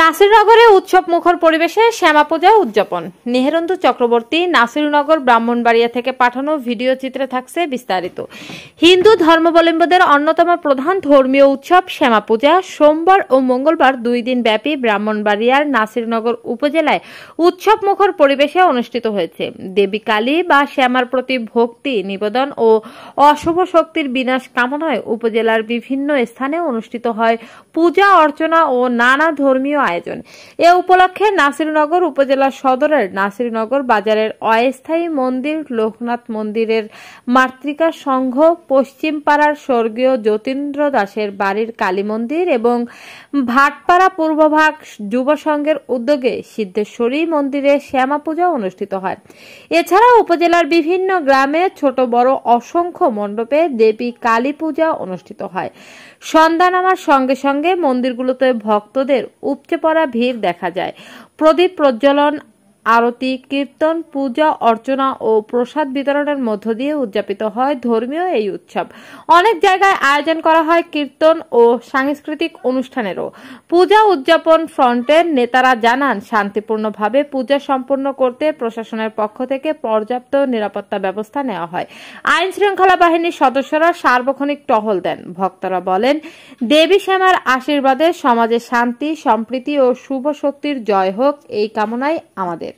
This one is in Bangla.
নাসিরনগরে উৎসব মুখর পরিবেশে শ্যামা পূজা উদযাপন। নেহেরন্দু চক্রবর্তী, নাসিরনগর, ব্রাহ্মণবাড়িয়া থেকে পাঠানো ভিডিও চিত্রে থাকছে বিস্তারিত। হিন্দু ধর্মাবলম্বীদের অন্যতম প্রধান ধর্মীয় উৎসব শ্যামা পূজা সোমবার ও মঙ্গলবার 2 দিন ব্যাপী ব্রাহ্মণবাড়িয়ার নাসিরনগর উপজেলায় উৎসব মুখর পরিবেশে অনুষ্ঠিত হয়েছে। দেবী কালী বা শ্যামার প্রতি ভক্তি নিবেদন ও অশুভ শক্তির বিনাশ কামনায় উপজেলার বিভিন্ন স্থানে অনুষ্ঠিত হয় পূজা অর্চনা ও নানা ধর্মীয় আয়োজন। এ উপলক্ষে নাসিরনগর উপজেলা সদরের নাসিরনগর বাজারের অস্থায়ী মন্দির, লোকনাথ মন্দিরের মাতৃকা সংঘ, পশ্চিম পাড়ার স্বর্গীয় যতীন্দ্র দাসের বাড়ির কালী মন্দির এবং ভাটপাড়া পূর্বভাগ যুব সংঘের উদ্যোগে সিদ্ধেশ্বরী মন্দিরে শ্যামা পূজা অনুষ্ঠিত হয়। এছাড়া উপজেলার বিভিন্ন গ্রামে ছোট বড় অসংখ্য মণ্ডপে দেবী কালী পূজা অনুষ্ঠিত হয়। সন্ধ্যা নামার সঙ্গে সঙ্গে মন্দিরগুলোতে ভক্তদের উপচে পড়া ভিড় দেখা যায়। প্রদীপ প্রজ্বলন, আরতি, কীর্তন, পূজা অর্চনা ও প্রসাদ বিতরণের মধ্য দিয়ে উদযাপিত হয় ধর্মীয় এই উৎসব। অনেক জায়গায় আয়োজন করা হয় কীর্তন ও সাংস্কৃতিক অনুষ্ঠানেরও। পূজা উদযাপন ফ্রন্টের নেতারা জানান, শান্তিপূর্ণভাবে পূজা সম্পন্ন করতে প্রশাসনের পক্ষ থেকে পর্যাপ্ত নিরাপত্তা ব্যবস্থা নেওয়া হয়। আইন শৃঙ্খলা বাহিনীর সদস্যরা সার্বক্ষণিক টহল দেন। ভক্তরা বলেন, দেবী শ্যামার আশীর্বাদে সমাজে শান্তি, সম্প্রীতি ও শুভ শক্তির জয় হোক, এই কামনাই আমাদের।